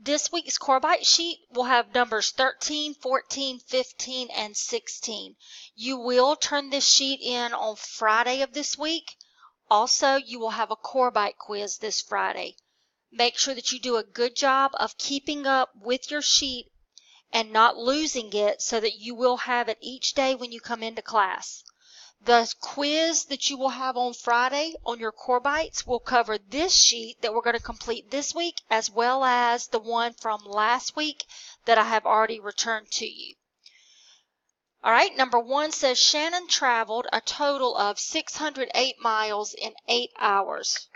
This week's core bite sheet will have numbers 13, 14, 15, and 16. You will turn this sheet in on Friday of this week. Also, you will have a core bite quiz this Friday. Make sure that you do a good job of keeping up with your sheet and not losing it so that you will have it each day when you come into class. The quiz that you will have on Friday on your core bites will cover this sheet that we're going to complete this week, as well as the one from last week that I have already returned to you. All right, number 1 says Shannon traveled a total of 608 miles in 8 hours.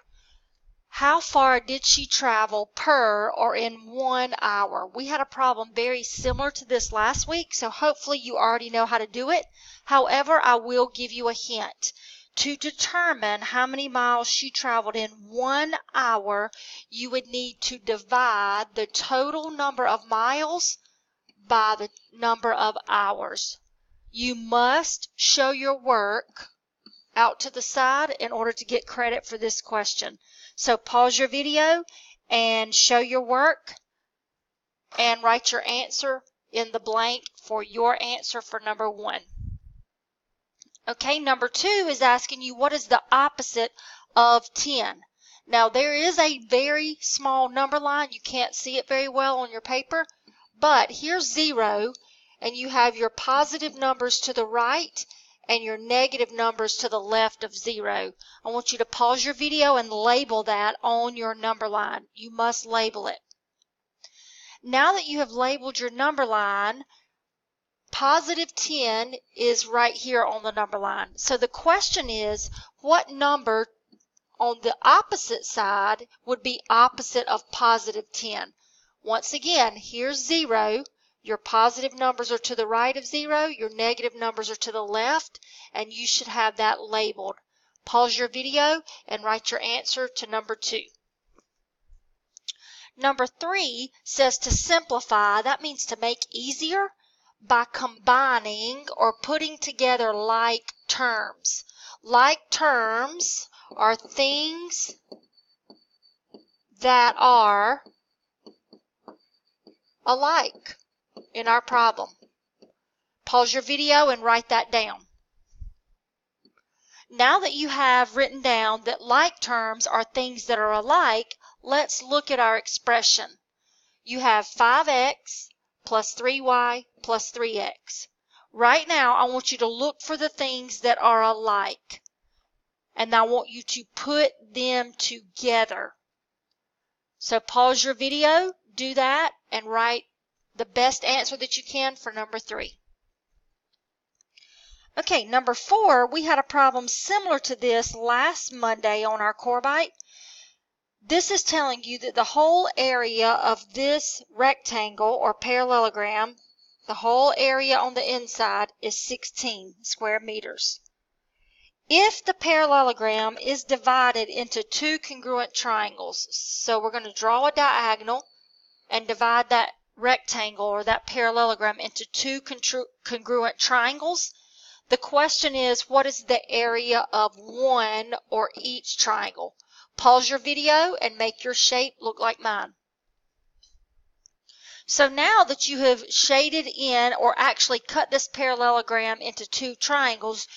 How far did she travel per or in 1 hour? We had a problem very similar to this last week, so hopefully you already know how to do it. However, I will give you a hint. To determine how many miles she traveled in 1 hour, you would need to divide the total number of miles by the number of hours. You must show your work out to the side in order to get credit for this question. So pause your video and show your work and write your answer in the blank for your answer for number 1. Okay, number 2 is asking you what is the opposite of 10. Now there is a very small number line. You can't see it very well on your paper, but here's 0 and you have your positive numbers to the right and your negative numbers to the left of 0. I want you to pause your video and label that on your number line. You must label it. Now that you have labeled your number line, positive 10 is right here on the number line. So the question is, what number on the opposite side would be opposite of positive 10? Once again, here's 0. Your positive numbers are to the right of 0, your negative numbers are to the left, and you should have that labeled. Pause your video and write your answer to number 2. Number 3 says to simplify. That means to make easier by combining or putting together like terms. Like terms are things that are alike in our problem. Pause your video and write that down. Now that you have written down that like terms are things that are alike, let's look at our expression. You have 5x plus 3y plus 3x. Right now, I want you to look for the things that are alike, and I want you to put them together. So pause your video, do that, and write the best answer that you can for number 3. Okay, number 4, we had a problem similar to this last Monday on our core bite. This is telling you that the whole area of this rectangle or parallelogram, the whole area on the inside is 16 square meters. If the parallelogram is divided into 2 congruent triangles, so we're going to draw a diagonal and divide that rectangle or that parallelogram into 2 congruent triangles. The question is, what is the area of one or each triangle? Pause your video and make your shape look like mine. So now that you have shaded in or actually cut this parallelogram into 2 triangles,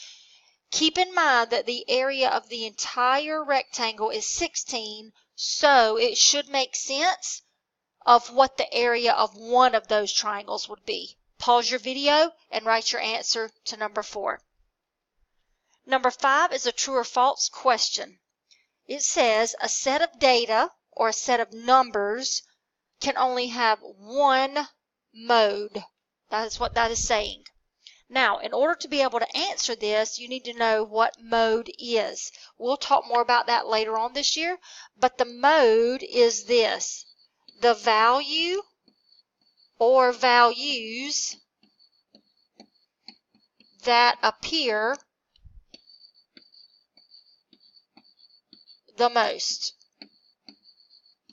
keep in mind that the area of the entire rectangle is 16, so it should make sense of what the area of one of those triangles would be. Pause your video and write your answer to number 4. Number 5 is a true or false question. It says a set of data or a set of numbers can only have one mode. That is what that is saying. Now, in order to be able to answer this, you need to know what mode is. We'll talk more about that later on this year, but the mode is this: the value or values that appear the most.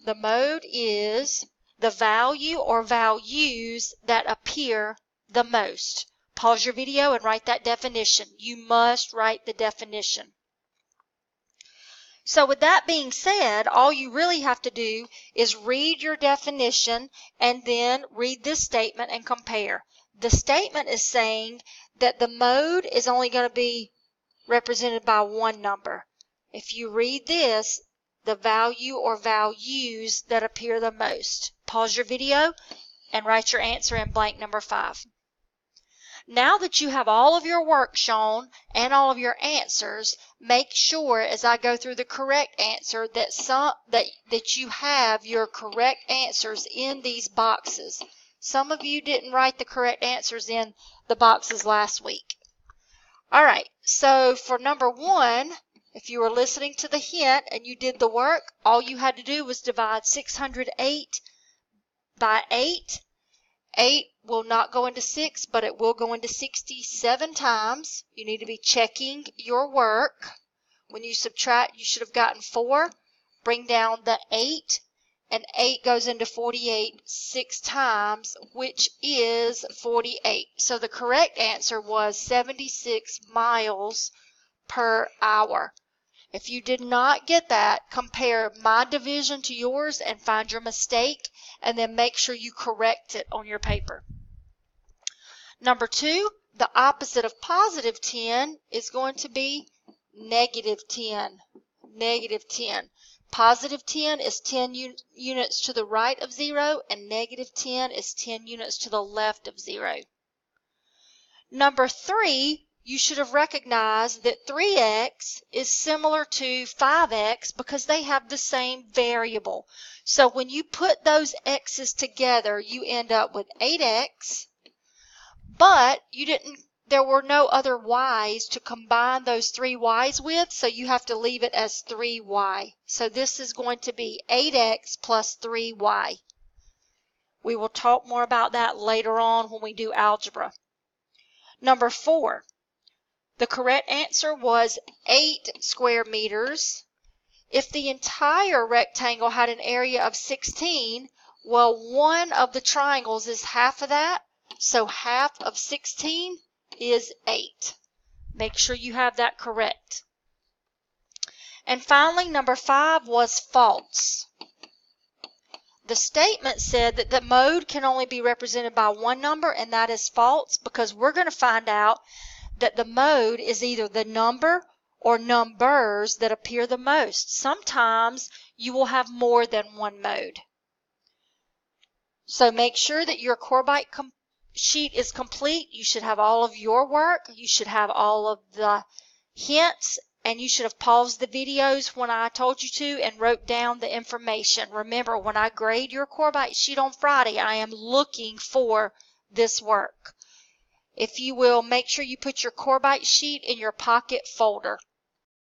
The mode is the value or values that appear the most. Pause your video and write that definition. You must write the definition. So with that being said, all you really have to do is read your definition and then read this statement and compare. The statement is saying that the mode is only going to be represented by one number. If you read this, the value or values that appear the most. Pause your video and write your answer in blank number 5. Now that you have all of your work shown and all of your answers, make sure as I go through the correct answer that you have your correct answers in these boxes. Some of you didn't write the correct answers in the boxes last week. All right, so for number 1, if you were listening to the hint and you did the work, all you had to do was divide 608 by 8. 8 will not go into 6, but it will go into 67 times. You need to be checking your work. When you subtract, you should have gotten 4. Bring down the 8, and 8 goes into 48 6 times, which is 48. So the correct answer was 76 miles per hour. If you did not get that, compare my division to yours and find your mistake, and then make sure you correct it on your paper. Number 2, the opposite of positive 10 is going to be negative 10. Negative 10. Positive 10 is 10 units to the right of 0, and negative 10 is 10 units to the left of 0. Number 3, you should have recognized that 3x is similar to 5x because they have the same variable. So when you put those x's together, you end up with 8x, but there were no other y's to combine those 3 y's with, so you have to leave it as 3y. So this is going to be 8x plus 3y. We will talk more about that later on when we do algebra. Number 4. The correct answer was 8 square meters. If the entire rectangle had an area of 16, well, one of the triangles is half of that, so half of 16 is 8. Make sure you have that correct. And finally, number 5 was false. The statement said that the mode can only be represented by one number, and that is false because we're going to find out that the mode is either the number or numbers that appear the most. Sometimes you will have more than one mode. So make sure that your Corebite sheet is complete. You should have all of your work. You should have all of the hints, and you should have paused the videos when I told you to and wrote down the information. Remember, when I grade your Corebite sheet on Friday, I am looking for this work. If you will, make sure you put your Corebite sheet in your pocket folder.